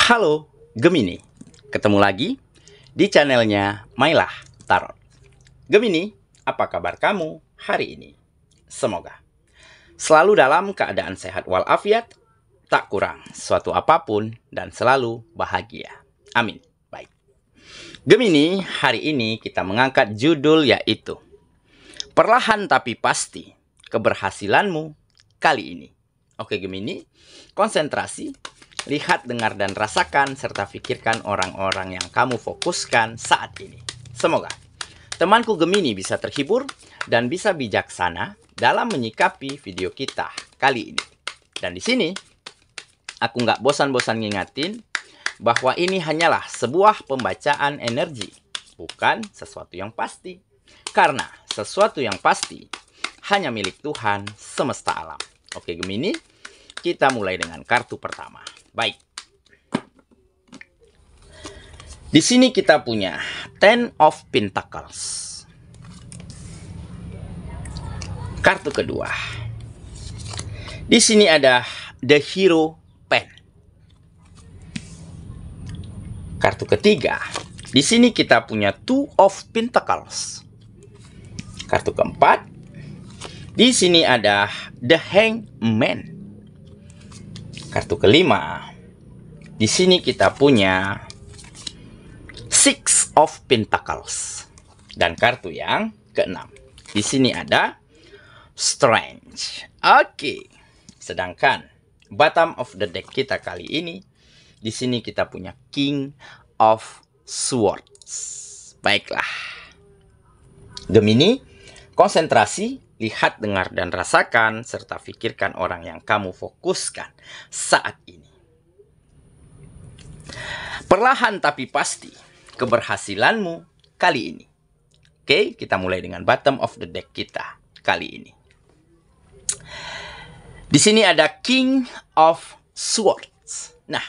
Halo Gemini, ketemu lagi di channelnya Mailah Tarot. Gemini, apa kabar kamu hari ini? Semoga selalu dalam keadaan sehat walafiat, tak kurang suatu apapun, dan selalu bahagia. Amin. Baik, Gemini, hari ini kita mengangkat judul yaitu Perlahan tapi pasti keberhasilanmu kali ini. Oke Gemini, konsentrasi, lihat, dengar, dan rasakan, serta pikirkan orang-orang yang kamu fokuskan saat ini. Semoga temanku Gemini bisa terhibur dan bisa bijaksana dalam menyikapi video kita kali ini. Dan di sini, aku nggak bosan-bosan ngingatin bahwa ini hanyalah sebuah pembacaan energi, bukan sesuatu yang pasti. Karena sesuatu yang pasti hanya milik Tuhan semesta alam. Oke Gemini, kita mulai dengan kartu pertama. Baik. Di sini kita punya Ten of Pentacles. Kartu kedua. Di sini ada The Hero Pen. Kartu ketiga. Di sini kita punya Two of Pentacles. Kartu keempat. Di sini ada The Hangman. Kartu kelima. Di sini kita punya Six of Pentacles. Dan kartu yang keenam. Di sini ada Strange. Oke. Sedangkan bottom of the deck kita kali ini, di sini kita punya King of Swords. Baiklah. Gemini, konsentrasi, lihat, dengar, dan rasakan, serta pikirkan orang yang kamu fokuskan saat ini. Perlahan tapi pasti keberhasilanmu kali ini. Oke, kita mulai dengan bottom of the deck kita kali ini. Di sini ada King of Swords. Nah,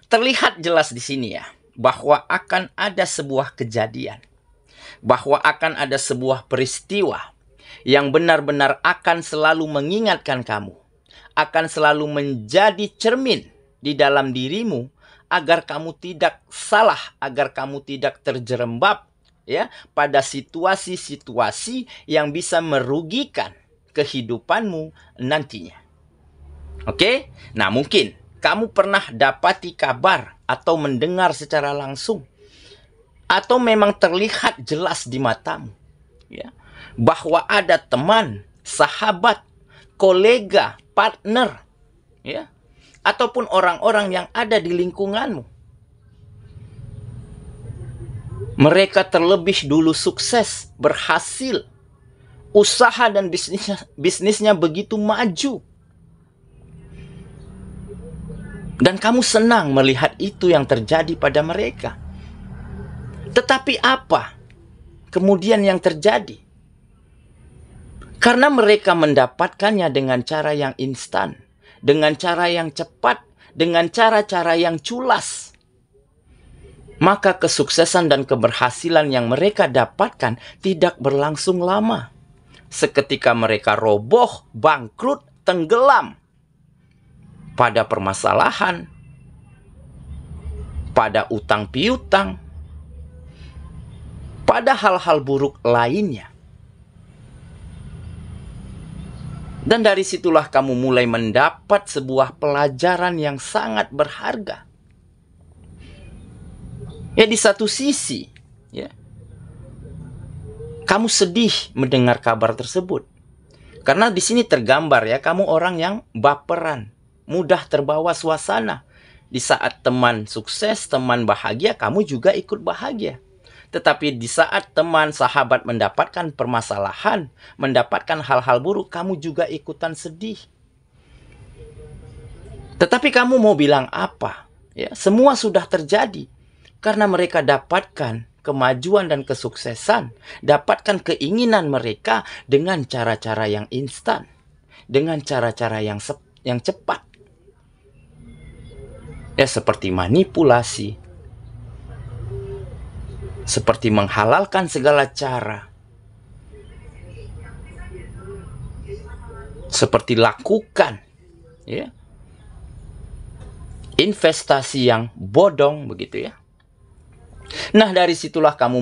terlihat jelas di sini ya, bahwa akan ada sebuah kejadian, bahwa akan ada sebuah peristiwa yang benar-benar akan selalu mengingatkan kamu, akan selalu menjadi cermin di dalam dirimu, agar kamu tidak salah, agar kamu tidak terjerembab ya pada situasi-situasi yang bisa merugikan kehidupanmu nantinya. Oke? Nah, mungkin kamu pernah dapati kabar atau mendengar secara langsung, atau memang terlihat jelas di matamu ya, bahwa ada teman, sahabat, kolega, partner ya, ataupun orang-orang yang ada di lingkunganmu. Mereka terlebih dulu sukses, berhasil, usaha dan bisnisnya begitu maju. Dan kamu senang melihat itu yang terjadi pada mereka. Tetapi apa kemudian yang terjadi? Karena mereka mendapatkannya dengan cara yang instan, dengan cara yang cepat, dengan cara-cara yang culas, maka kesuksesan dan keberhasilan yang mereka dapatkan tidak berlangsung lama. Seketika mereka roboh, bangkrut, tenggelam pada permasalahan, pada utang piutang, pada hal-hal buruk lainnya. Dan dari situlah kamu mulai mendapat sebuah pelajaran yang sangat berharga. Ya, di satu sisi, ya, kamu sedih mendengar kabar tersebut. Karena di sini tergambar ya, kamu orang yang baperan, mudah terbawa suasana. Di saat teman sukses, teman bahagia, kamu juga ikut bahagia. Tetapi di saat teman, sahabat mendapatkan permasalahan, mendapatkan hal-hal buruk, kamu juga ikutan sedih. Tetapi kamu mau bilang apa? Ya, semua sudah terjadi. Karena mereka dapatkan kemajuan dan kesuksesan, dapatkan keinginan mereka dengan cara-cara yang instan, dengan cara-cara yang cepat. Ya, seperti manipulasi, seperti menghalalkan segala cara, seperti lakukan ya investasi yang bodong begitu ya. Nah, dari situlah kamu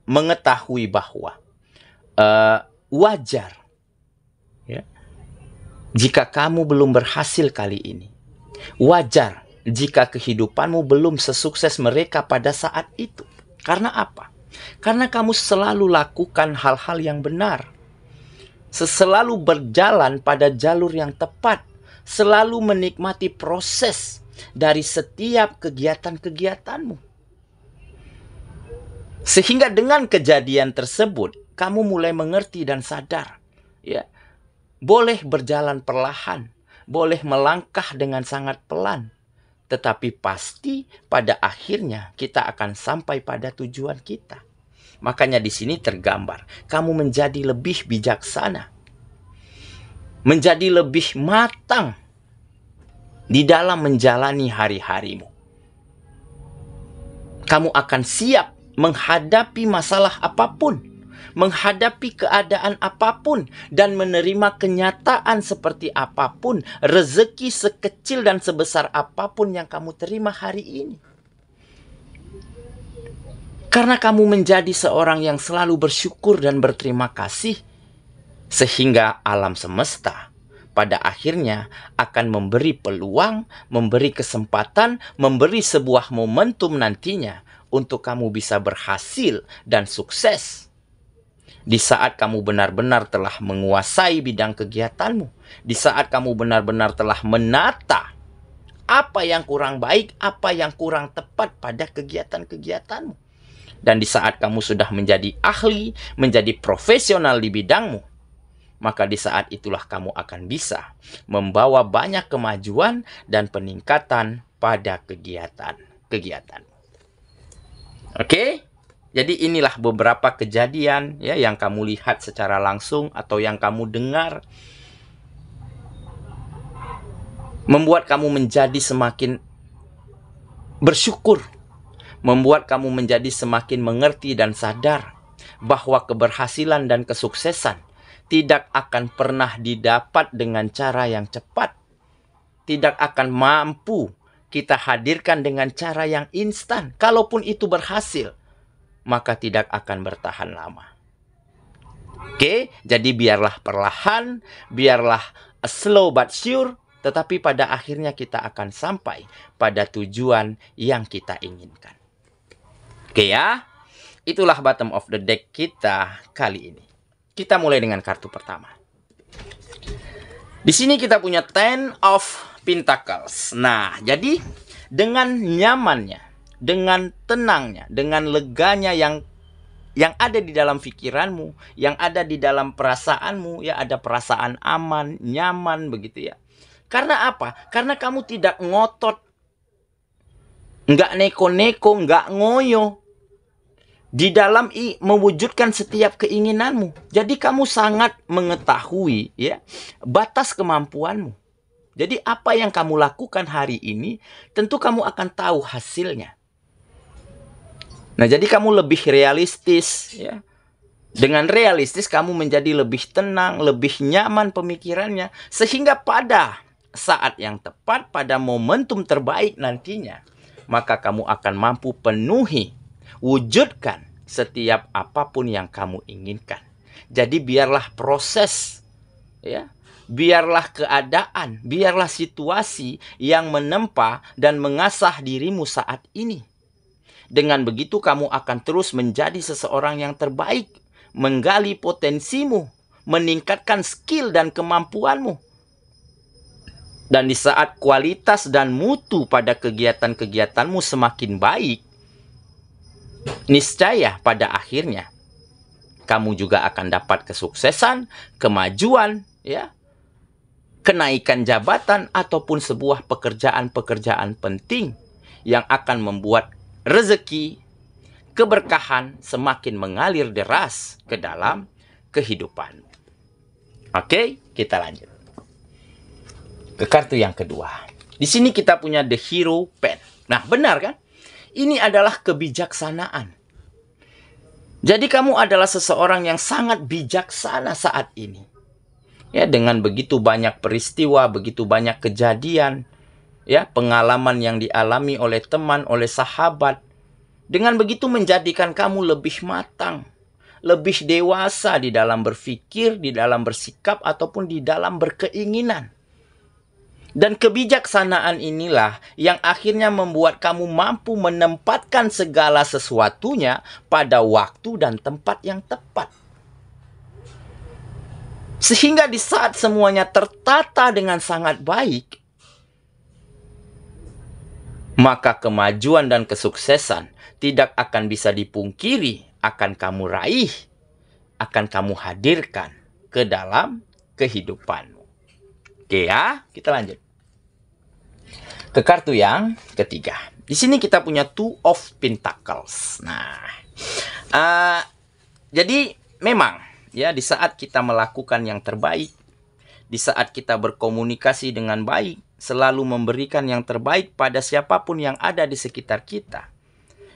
mengetahui bahwa wajar ya, jika kamu belum berhasil kali ini. Wajar jika kehidupanmu belum sesukses mereka pada saat itu. Karena apa? Karena kamu selalu lakukan hal-hal yang benar. Selalu berjalan pada jalur yang tepat. Selalu menikmati proses dari setiap kegiatan-kegiatanmu. Sehingga dengan kejadian tersebut, kamu mulai mengerti dan sadar. Ya, boleh berjalan perlahan, boleh melangkah dengan sangat pelan. Tetapi pasti pada akhirnya kita akan sampai pada tujuan kita. Makanya di sini tergambar, kamu menjadi lebih bijaksana. Menjadi lebih matang di dalam menjalani hari-harimu. Kamu akan siap menghadapi masalah apapun, menghadapi keadaan apapun, dan menerima kenyataan seperti apapun, rezeki sekecil dan sebesar apapun yang kamu terima hari ini. Karena kamu menjadi seorang yang selalu bersyukur dan berterima kasih, sehingga alam semesta pada akhirnya akan memberi peluang, memberi kesempatan, memberi sebuah momentum nantinya untuk kamu bisa berhasil dan sukses. Di saat kamu benar-benar telah menguasai bidang kegiatanmu, di saat kamu benar-benar telah menata apa yang kurang baik, apa yang kurang tepat pada kegiatan-kegiatanmu. Dan di saat kamu sudah menjadi ahli, menjadi profesional di bidangmu, maka di saat itulah kamu akan bisa membawa banyak kemajuan dan peningkatan pada kegiatan-kegiatanmu. Oke? Jadi inilah beberapa kejadian ya yang kamu lihat secara langsung atau yang kamu dengar, membuat kamu menjadi semakin bersyukur, membuat kamu menjadi semakin mengerti dan sadar bahwa keberhasilan dan kesuksesan tidak akan pernah didapat dengan cara yang cepat, tidak akan mampu kita hadirkan dengan cara yang instan. Kalaupun itu berhasil, maka tidak akan bertahan lama. Oke, jadi biarlah perlahan, biarlah slow but sure, tetapi pada akhirnya kita akan sampai pada tujuan yang kita inginkan. Oke ya, itulah bottom of the deck kita kali ini. Kita mulai dengan kartu pertama. Di sini kita punya Ten of Pentacles. Nah, jadi dengan nyamannya, dengan tenangnya, dengan leganya yang ada di dalam pikiranmu, yang ada di dalam perasaanmu, ya ada perasaan aman, nyaman begitu ya. Karena apa? Karena kamu tidak ngotot, nggak neko-neko, nggak ngoyo di dalam mewujudkan setiap keinginanmu. Jadi kamu sangat mengetahui ya batas kemampuanmu. Jadi apa yang kamu lakukan hari ini, tentu kamu akan tahu hasilnya. Nah, jadi kamu lebih realistis ya. Dengan realistis kamu menjadi lebih tenang, lebih nyaman pemikirannya, sehingga pada saat yang tepat, pada momentum terbaik nantinya, maka kamu akan mampu penuhi, wujudkan setiap apapun yang kamu inginkan. Jadi biarlah proses ya, biarlah keadaan, biarlah situasi yang menempa dan mengasah dirimu saat ini. Dengan begitu kamu akan terus menjadi seseorang yang terbaik, menggali potensimu, meningkatkan skill dan kemampuanmu. Dan di saat kualitas dan mutu pada kegiatan-kegiatanmu semakin baik, niscaya pada akhirnya kamu juga akan dapat kesuksesan, kemajuan, ya, kenaikan jabatan ataupun sebuah pekerjaan-pekerjaan penting yang akan membuat rezeki, keberkahan semakin mengalir deras ke dalam kehidupan. Oke, kita lanjut ke kartu yang kedua. Di sini kita punya The Hero Pen. Nah, benar kan? Ini adalah kebijaksanaan. Jadi kamu adalah seseorang yang sangat bijaksana saat ini. Ya, dengan begitu banyak peristiwa, begitu banyak kejadian, ya, pengalaman yang dialami oleh teman, oleh sahabat. Dengan begitu menjadikan kamu lebih matang, lebih dewasa di dalam berpikir, di dalam bersikap, ataupun di dalam berkeinginan. Dan kebijaksanaan inilah yang akhirnya membuat kamu mampu menempatkan segala sesuatunya pada waktu dan tempat yang tepat. Sehingga di saat semuanya tertata dengan sangat baik, maka kemajuan dan kesuksesan tidak akan bisa dipungkiri, akan kamu raih, akan kamu hadirkan ke dalam kehidupanmu. Oke ya, kita lanjut ke kartu yang ketiga. Di sini kita punya Two of Pentacles. Nah, jadi memang ya, di saat kita melakukan yang terbaik, di saat kita berkomunikasi dengan baik, selalu memberikan yang terbaik pada siapapun yang ada di sekitar kita.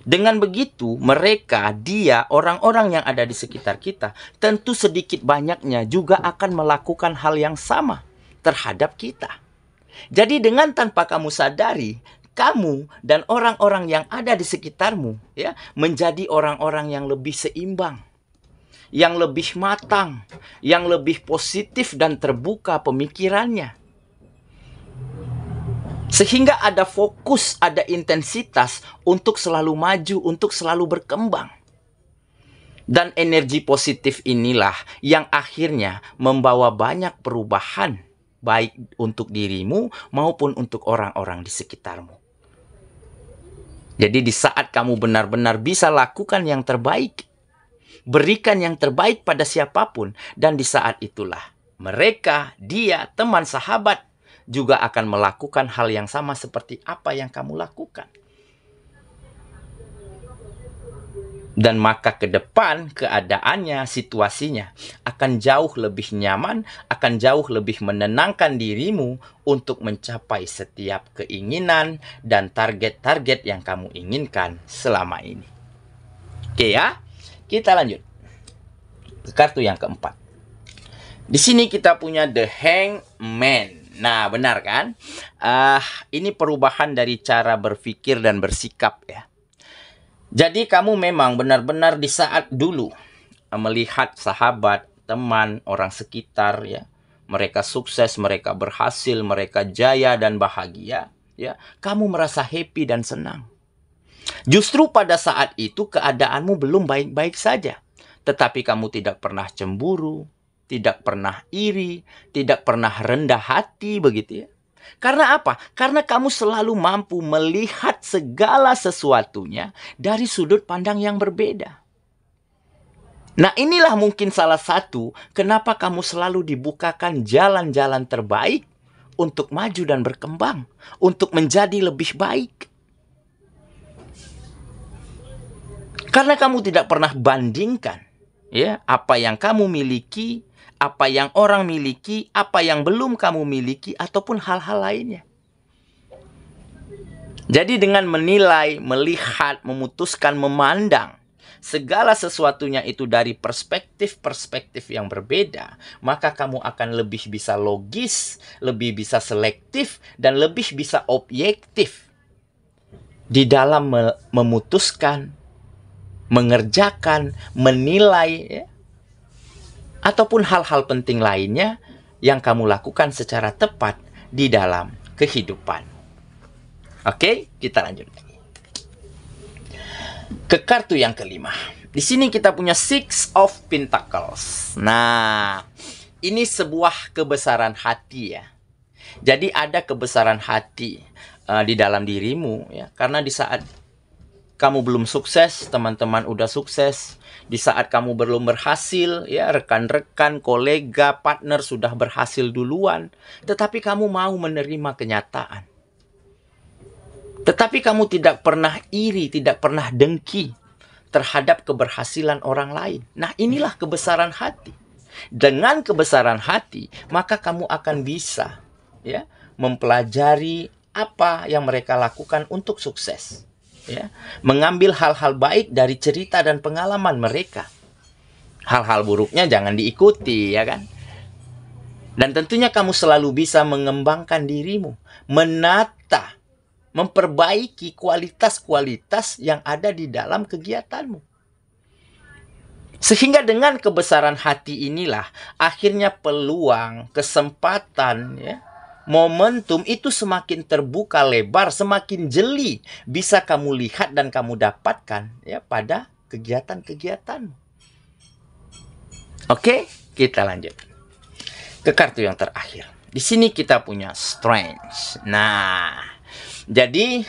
Dengan begitu, mereka, dia, orang-orang yang ada di sekitar kita, tentu sedikit banyaknya juga akan melakukan hal yang sama terhadap kita. Jadi dengan tanpa kamu sadari, kamu dan orang-orang yang ada di sekitarmu ya, menjadi orang-orang yang lebih seimbang, yang lebih matang, yang lebih positif dan terbuka pemikirannya. Sehingga ada fokus, ada intensitas untuk selalu maju, untuk selalu berkembang. Dan energi positif inilah yang akhirnya membawa banyak perubahan, baik untuk dirimu maupun untuk orang-orang di sekitarmu. Jadi di saat kamu benar-benar bisa lakukan yang terbaik, berikan yang terbaik pada siapapun, dan di saat itulah mereka, dia, teman, sahabat juga akan melakukan hal yang sama seperti apa yang kamu lakukan. Dan maka ke depan keadaannya, situasinya akan jauh lebih nyaman, akan jauh lebih menenangkan dirimu untuk mencapai setiap keinginan dan target-target yang kamu inginkan selama ini. Oke ya, kita lanjut ke kartu yang keempat. Di sini kita punya The Hangman. Nah, benar kan? Ini perubahan dari cara berpikir dan bersikap ya. Jadi kamu memang benar-benar di saat dulu melihat sahabat, teman, orang sekitar ya, mereka sukses, mereka berhasil, mereka jaya dan bahagia ya, kamu merasa happy dan senang. Justru pada saat itu keadaanmu belum baik-baik saja, tetapi kamu tidak pernah cemburu, tidak pernah iri, tidak pernah rendah hati begitu ya. Karena apa? Karena kamu selalu mampu melihat segala sesuatunya dari sudut pandang yang berbeda. Nah, inilah mungkin salah satu kenapa kamu selalu dibukakan jalan-jalan terbaik untuk maju dan berkembang, untuk menjadi lebih baik. Karena kamu tidak pernah bandingkan ya, apa yang kamu miliki, apa yang orang miliki, apa yang belum kamu miliki, ataupun hal-hal lainnya. Jadi dengan menilai, melihat, memutuskan, memandang segala sesuatunya itu dari perspektif-perspektif yang berbeda, maka kamu akan lebih bisa logis, lebih bisa selektif, dan lebih bisa objektif di dalam memutuskan, mengerjakan, menilai ya, ataupun hal-hal penting lainnya yang kamu lakukan secara tepat di dalam kehidupan. Oke, kita lanjut lagi ke kartu yang kelima. Di sini kita punya Six of Pentacles. Nah, ini sebuah kebesaran hati ya. Jadi ada kebesaran hati di dalam dirimu ya, karena di saat kamu belum sukses, teman-teman udah sukses. Di saat kamu belum berhasil, ya rekan-rekan, kolega, partner sudah berhasil duluan. Tetapi kamu mau menerima kenyataan. Tetapi kamu tidak pernah iri, tidak pernah dengki terhadap keberhasilan orang lain. Nah, inilah kebesaran hati. Dengan kebesaran hati, maka kamu akan bisa ya mempelajari apa yang mereka lakukan untuk sukses. Ya, mengambil hal-hal baik dari cerita dan pengalaman mereka. Hal-hal buruknya jangan diikuti, ya kan? Dan tentunya kamu selalu bisa mengembangkan dirimu, menata menata, memperbaiki kualitas-kualitas yang ada di dalam kegiatanmu. Sehingga dengan kebesaran hati inilah akhirnya peluang, kesempatan, ya, momentum itu semakin terbuka lebar, semakin jeli bisa kamu lihat dan kamu dapatkan ya pada kegiatan-kegiatanmu. Oke, kita lanjut ke kartu yang terakhir. Di sini kita punya Strange. Nah, jadi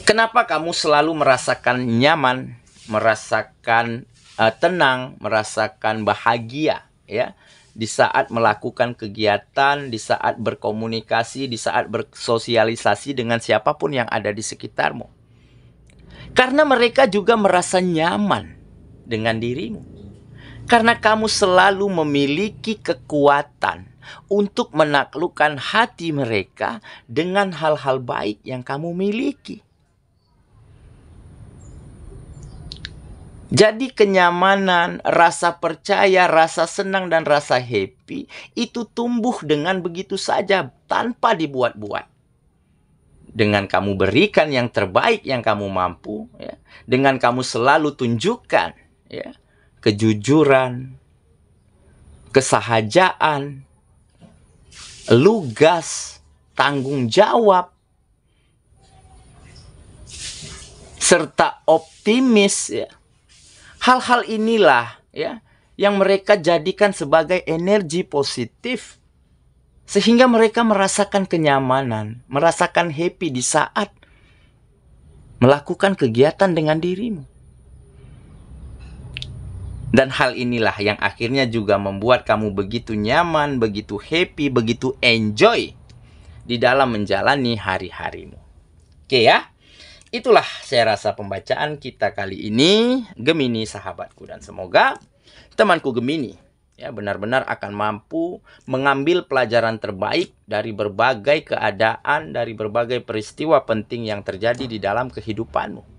kenapa kamu selalu merasakan nyaman, merasakan tenang, merasakan bahagia ya di saat melakukan kegiatan, di saat berkomunikasi, di saat bersosialisasi dengan siapapun yang ada di sekitarmu? Karena mereka juga merasa nyaman dengan dirimu. Karena kamu selalu memiliki kekuatan untuk menaklukkan hati mereka dengan hal-hal baik yang kamu miliki. Jadi kenyamanan, rasa percaya, rasa senang, dan rasa happy itu tumbuh dengan begitu saja tanpa dibuat-buat. Dengan kamu berikan yang terbaik yang kamu mampu, ya, dengan kamu selalu tunjukkan ya, kejujuran, kesahajaan, lugas, tanggung jawab, serta optimis ya. Hal-hal inilah ya yang mereka jadikan sebagai energi positif sehingga mereka merasakan kenyamanan, merasakan happy di saat melakukan kegiatan dengan dirimu. Dan hal inilah yang akhirnya juga membuat kamu begitu nyaman, begitu happy, begitu enjoy di dalam menjalani hari-harimu. Oke ya, itulah saya rasa pembacaan kita kali ini, Gemini sahabatku. Dan semoga temanku Gemini ya benar-benar akan mampu mengambil pelajaran terbaik dari berbagai keadaan, dari berbagai peristiwa penting yang terjadi di dalam kehidupanmu.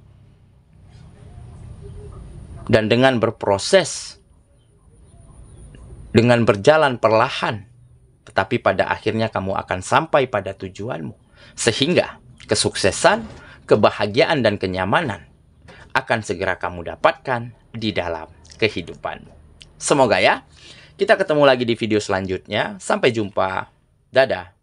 Dan dengan berproses, dengan berjalan perlahan, tetapi pada akhirnya kamu akan sampai pada tujuanmu. Sehingga kesuksesan, kebahagiaan, dan kenyamanan akan segera kamu dapatkan di dalam kehidupanmu. Semoga ya, kita ketemu lagi di video selanjutnya. Sampai jumpa. Dadah.